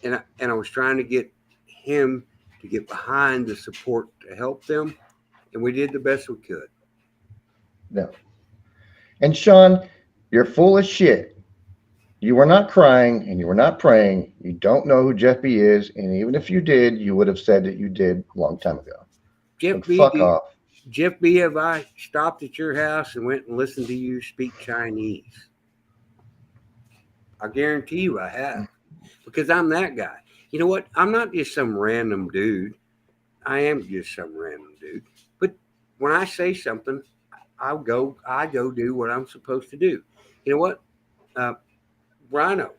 and I was trying to get him to get behind the support to help them, and we did the best we could. No. And Sean, you're full of shit. You were not crying and you were not praying. You don't know who Jeff B is, and even if you did, you would have said that you did a long time ago. Jeff So fuck B, off. Jeff B, have I stopped at your house and went and listened to you speak Chinese? I guarantee you I have, because I'm that guy. You know what? I'm not just some random dude. I am just some random dude. But when I say something, I go do what I'm supposed to do. You know what? Rhino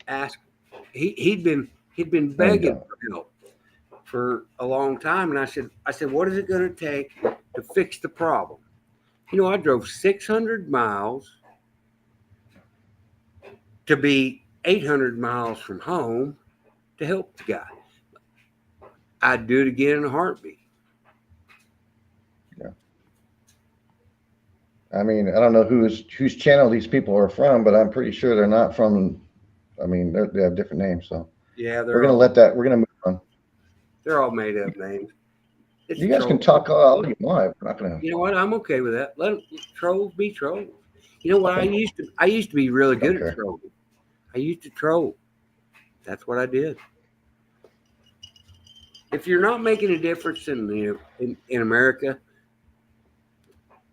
asked. He'd been No, you begging don't. for help for a long time, and I said, what is it going to take to fix the problem? You know, I drove 600 miles to be 800 miles from home to help the guy. I'd do it again in a heartbeat. I mean, I don't know whose channel these people are from, but I'm pretty sure they're not from. I mean, they have different names, so Yeah, we're gonna let that. We're gonna move on. they're all made up names. It's You guys can trolls. talk all you want. We're not gonna. You know what? I'm okay with that. Let trolls be trolls. You know what? Okay. I used to be really Don't good at care. trolling. I used to troll. That's what I did. If you're not making a difference in America,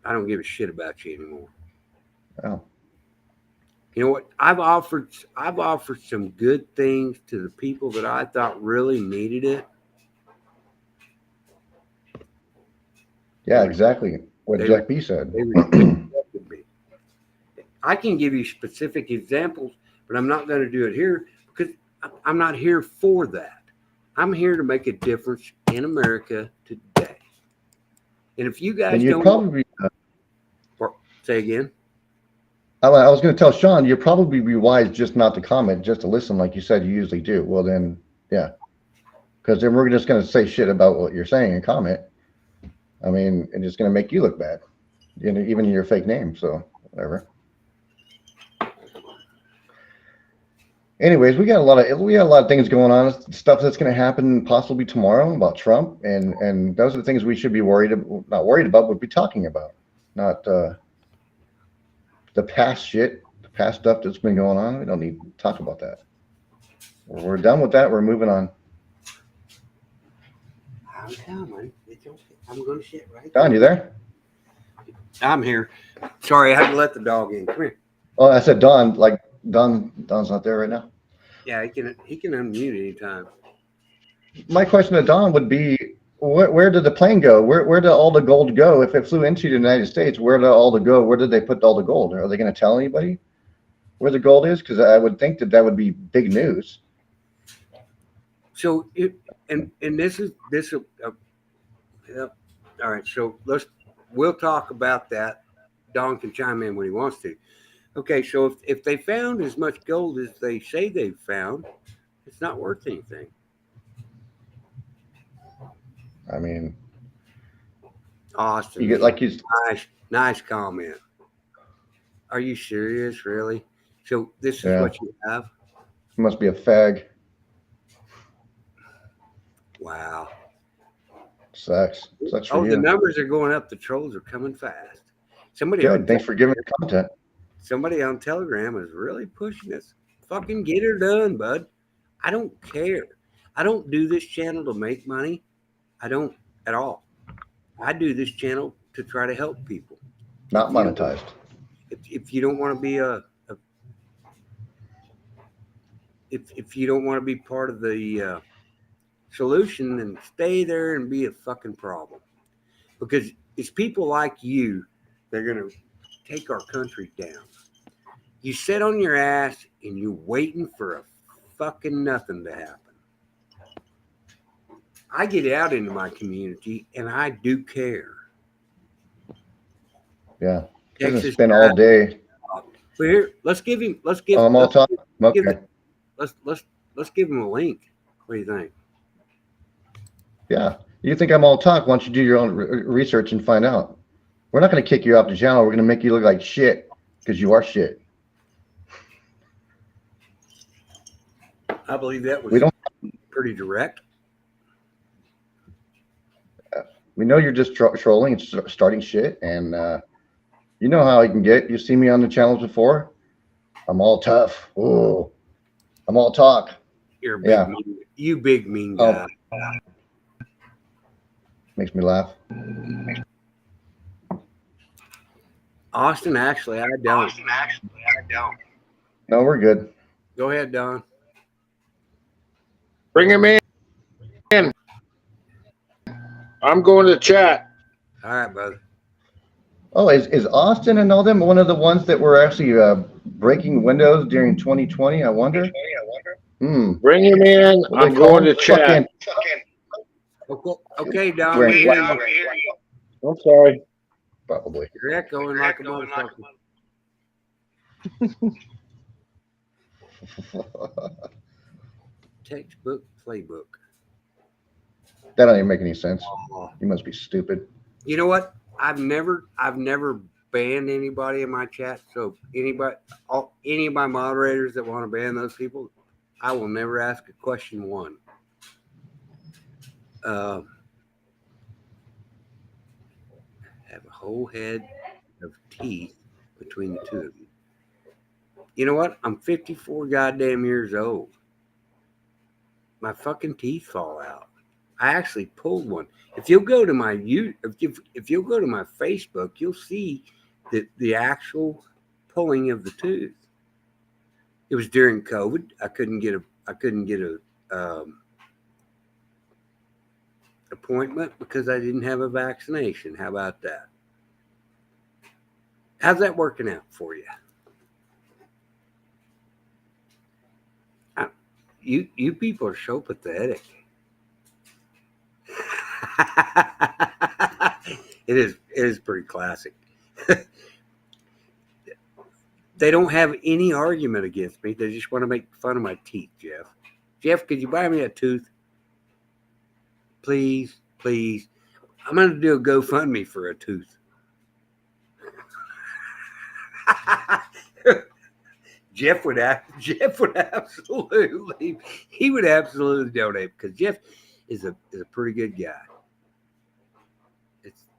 I don't give a shit about you anymore. Oh, You know what? I've offered some good things to the people that I thought really needed it. yeah, exactly what They Jeff B said. they rejected me. I can give you specific examples, but I'm not going to do it here because I'm not here for that. I'm here to make a difference in America today. And if you And guys you'd don't probably. say again, I was going to tell Sean, you'd probably be wise just not to comment, just to listen, like you said you usually do. Well, then, yeah, because then we're just going to say shit about what you're saying and comment. I mean, and it's going to make you look bad, even in your fake name. So whatever. Anyways, we got a lot of things going on, stuff that's going to happen possibly tomorrow about Trump, and those are the things we should be not worried about, but be talking about, not the past shit, the past stuff that's been going on. We don't need to talk about that. We're done with that. We're moving on. I'm coming. It's okay. I'm going to sit right Don, you there? I'm here. Sorry, I had to let the dog in. Come here. Oh, I said Don. Like Don's not there right now. Yeah, he can unmute anytime. My question to Don would be, where did the plane go? Where did all the gold go? If it flew into the United States, where did all the go? Where did they put all the gold? Are they going to tell anybody where the gold is? Because I would think that would be big news. So and this yeah, all right. So we'll talk about that. Don can chime in when he wants to. Okay, so if they found as much gold as they say they've found, it's not worth anything. I mean, Austin, you get like nice comment. Are you serious, really? So this is Yeah. what you have? You must be a fag. Wow. Sucks for The you. numbers are going up. The trolls are coming fast. Good. Thanks for giving the content. Somebody on Telegram is really pushing this. Fucking get her done, bud. I don't care. I don't do this channel to make money. I don't at all. I do this channel to try to help people. Not monetized. If you don't want to be if you don't want to be part of the solution, then stay there and be a fucking problem. Because it's people like you that are going to take our country down. You sit on your ass and you're waiting for a fucking nothing to happen. I get out into my community and I do care. Yeah. Texas Doesn't spend all day. But here, let's give I'm all talking. Okay. let's give him a link. What do you think? Yeah. You think I'm all talk? Why don't you do your own research and find out? We're not going to kick you off the channel. We're going to make you look like shit because you are shit. I believe that We was don't. pretty direct. We know you're just trolling and starting shit, and you know how I can get. You see me on the channels before. I'm all tough. Ooh, I'm all talk. You're a big Yeah. mean, you big mean Oh, guy. makes me laugh. Austin, actually, I don't. No, we're good. Go ahead, Don. Bring him in. I'm going to chat. All right, brother. Oh, is Austin and all them one of the ones that were actually breaking windows during 2020? I wonder. Hmm. Bring him in. What do I'm they call going them? to chat. Okay, Don, We're we hear you. I'm sorry. probably. You're echoing like a motherfucker. Textbook playbook. That don't even make any sense. Oh. You must be stupid. You know what? I've never banned anybody in my chat. So any of my moderators that want to ban those people, I will never ask a question one. Have a whole head of teeth between the two of you. You know what? I'm 54 goddamn years old. My fucking teeth fall out. I actually pulled one. If you'll go to my if you'll go to my Facebook, you'll see the actual pulling of the tooth. It was during COVID. I couldn't get a appointment because I didn't have a vaccination. How about that? How's that working out for you? You people are so pathetic. It is pretty classic. They don't have any argument against me. They just want to make fun of my teeth, Jeff. Jeff, could you buy me a tooth? Please, please. I'm going to do a GoFundMe for a tooth. Jeff would absolutely donate because Jeff is a pretty good guy.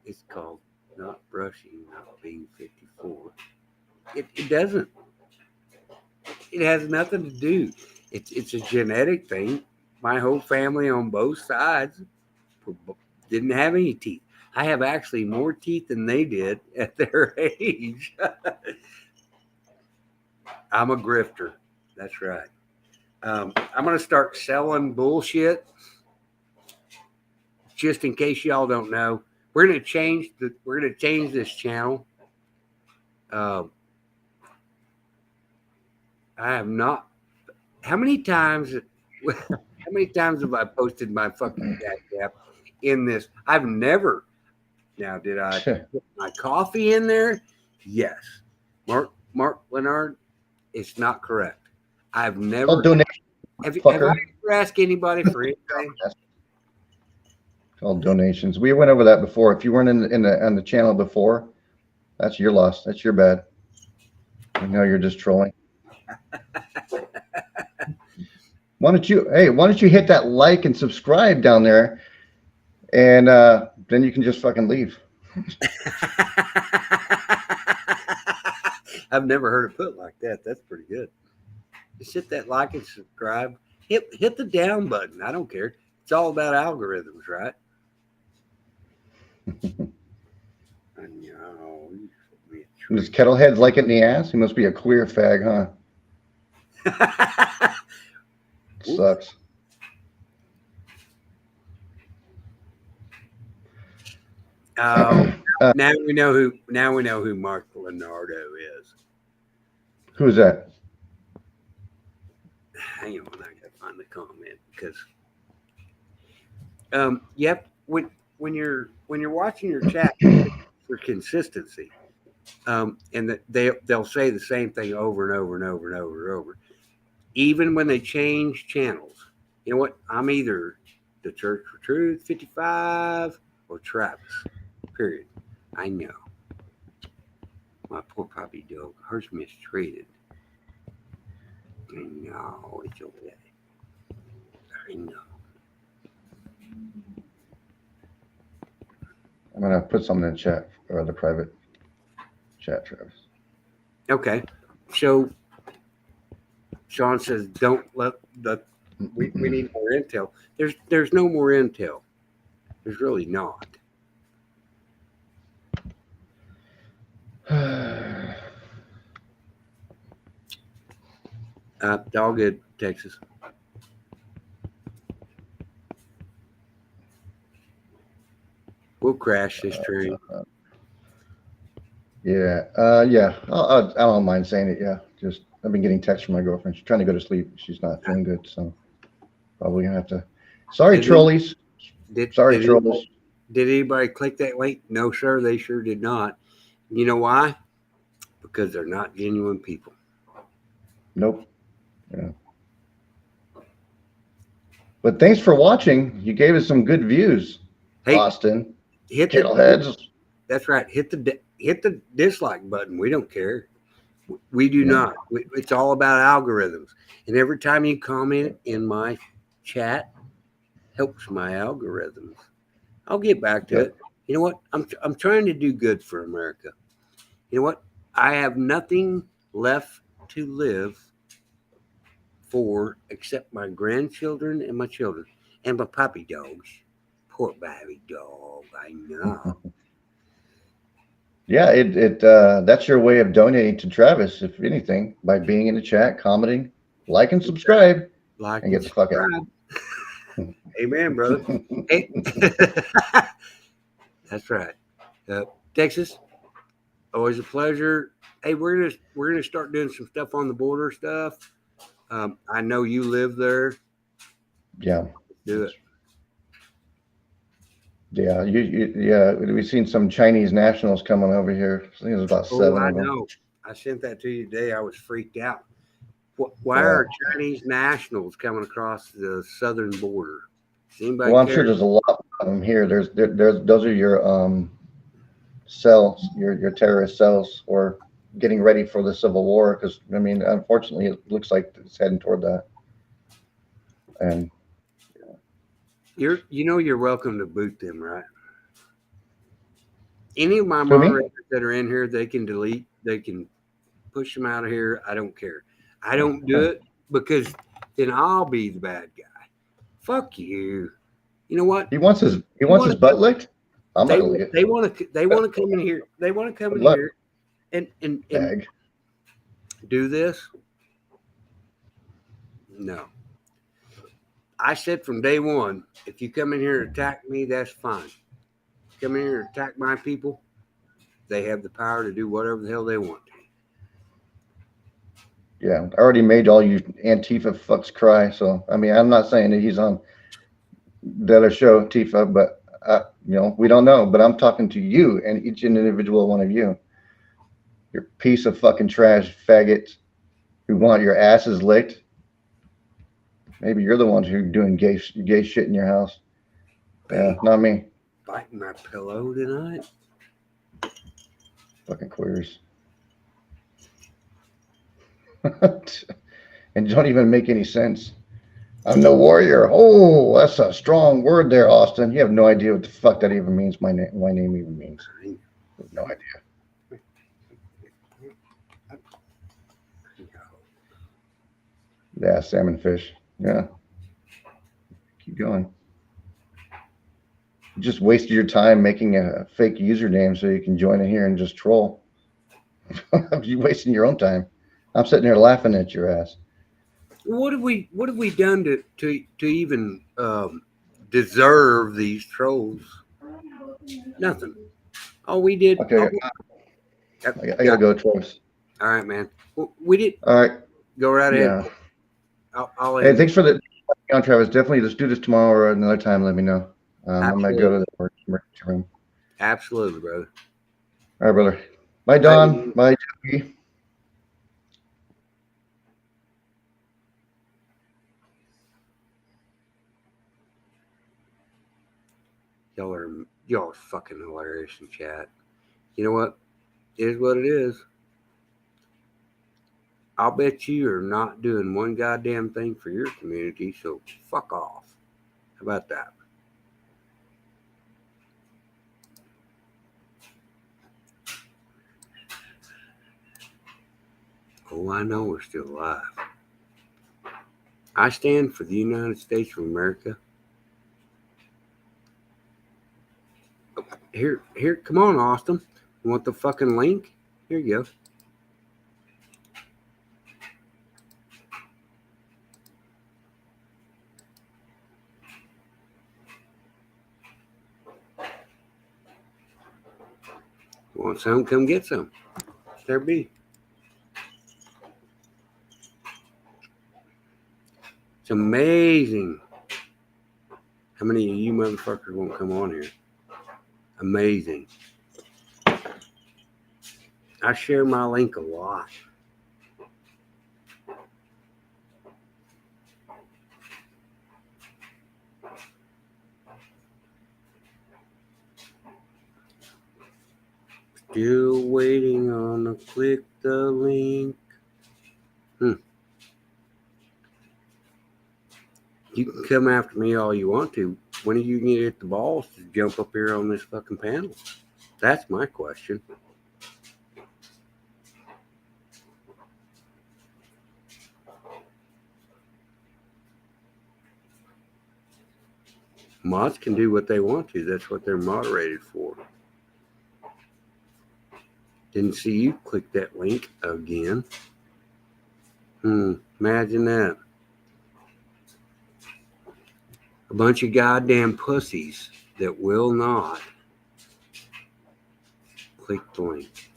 It's called not brushing, not being 54. It doesn't. It has nothing to do. It's a genetic thing. My whole family on both sides didn't have any teeth. I have actually more teeth than they did at their age. I'm a grifter. That's right. I'm going to start selling bullshit. Just in case y'all don't know, we're going to change this channel. I have not. How many times have I posted my fucking cat cap in this? I've never. Now, did I put my coffee in there? Yes. Mark Leonard, it's not correct. I've never. I'll donate. Have I Fucker. ever asked anybody for anything? Called donations. We went over that before. If you weren't on the channel before, that's your loss. That's your bad. I know you're just trolling. Why don't you hit that like and subscribe down there, and then you can just fucking leave. I've never heard it put like that. That's pretty good. Just hit that like and subscribe. Hit the down button. I don't care. It's all about algorithms, right? I know. Does Kettlehead like it in the ass? He must be a queer fag, huh? Sucks. Now we know who Mark Leonardo is. Who's that? Hang on, I gotta find the comment because yep, when you're watching your chat for consistency, and that they'll say the same thing over and over and over and over and over, even when they change channels. You know what? I'm either the Church for Truth 55 or Travis. Period. I know. My poor puppy dog. Hers mistreated. I know. It's okay. I'm gonna put something in the chat or the private chat, Travis. Okay. So Sean says, don't let the we need more intel. There's no more intel. There's really not. All good, Texas. We'll crash this train. Yeah, yeah. I don't mind saying it. Yeah, just I've been getting texts from my girlfriend. She's trying to go to sleep. She's not feeling good, so probably gonna have to. Sorry, Did trolleys. Sorry, did trolls. anybody click that link? No, sir. They sure did not. You know why? Because they're not genuine people. Nope. Yeah. But thanks for watching. You gave us some good views, Hey, Austin. hit Kettleheads. That's right. Hit the dislike button. We don't care. We do not. It's all about algorithms. And every time you comment in my chat, helps my algorithms. I'll get back to it. You know what? I'm trying to do good for America. You know what? I have nothing left to live for except my grandchildren and my children and my puppy dogs. Poor baby dog. I know. Yeah, that's your way of donating to Travis, if anything, by being in the chat, commenting, like and subscribe, Like and get the fuck out. Amen, brother. Hey. That's right. Texas, always a pleasure. Hey, we're gonna start doing some stuff on the border stuff. I know you live there. Yeah. Do it. Yeah, yeah. We've seen some Chinese nationals coming over here. I think it was about 7 I of them. know. I sent that to you today. I was freaked out. Why are Chinese nationals coming across the southern border? Anybody Well, I'm care? sure there's a lot of them here. There's those are your cells, your terrorist cells, or getting ready for the civil war. Because I mean, unfortunately, it looks like it's heading toward that. And you're welcome to boot them, right? Any of my Who, me? moderators that are in here, they can delete. They can push them out of here. I don't care. I don't do it because then I'll be the bad guy. Fuck you. You know what? He wants his butt licked. I'm not gonna lick it. They want to come in here. They want to come in Look. here and Bag. do this. No. I said from day one, if you come in here and attack me, that's fine. Come in here and attack my people, they have the power to do whatever the hell they want to. Yeah, I already made all you Antifa fucks cry. So I mean, I'm not saying that he's on the other show, Tifa, but we don't know. But I'm talking to you and each individual one of you. Your piece of fucking trash faggots who want your asses licked. Maybe you're the ones who are doing gay shit in your house. Yeah, not me. Biting my pillow tonight. Fucking queers. And don't even make any sense. I'm no warrior. Oh, that's a strong word there, Austin. You have no idea what the fuck that even means. My name even means. No idea. Yeah, salmon fish. Yeah. Keep going. You just wasted your time making a fake username so you can join in here and just troll. You're wasting your own time. I'm sitting here laughing at your ass. What have we done to even deserve these trolls? Nothing. All we did. Okay. I gotta go, Travis. All right, man. We did. All right. Go right ahead. Yeah. Hey, thanks for the on, Travis. Definitely, let's do this tomorrow or another time. Let me know. I might go to the emergency room. Absolutely, brother. All right, brother. Bye, Don. Bye, Jackie. Y'all are fucking hilarious in chat. You know what? It is what it is. I'll bet you are not doing one goddamn thing for your community, so fuck off. How about that? Oh, I know we're still alive. I stand for the United States of America. Here, come on, Austin. You want the fucking link? Here you go. Want some? Come get some. There be. It's amazing how many of you motherfuckers won't come on here. Amazing. I share my link a lot. Still waiting on the click the link. You can come after me all you want to. When are you going to get the balls to jump up here on this fucking panel? That's my question. Mods can do what they want to. That's what they're moderated for. Didn't see you click that link again. Imagine that. A bunch of goddamn pussies that will not click the link.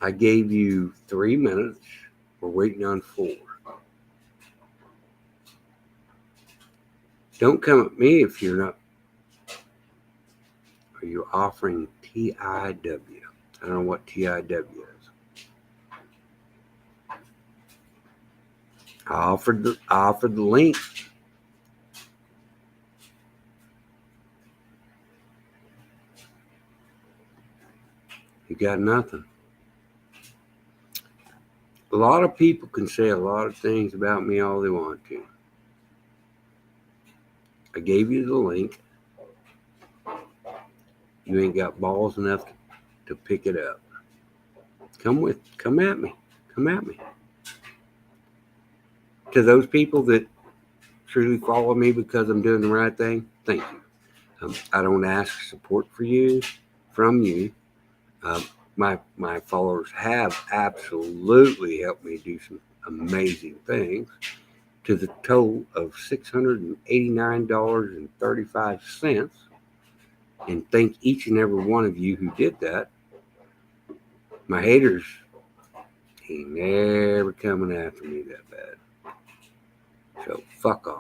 I gave you 3 minutes. We're waiting on 4. Don't come at me if you're not. Are you offering TIW? I don't know what TIW is. I offered the link. You got nothing. A lot of people can say a lot of things about me all they want to. I gave you the link. You ain't got balls enough to pick it up. Come at me. Come at me. To those people that truly follow me because I'm doing the right thing, thank you. I don't ask support from you. My followers have absolutely helped me do some amazing things to the total of $689.35. And thank each and every one of you who did that. My haters ain't never coming after me that bad. So fuck off.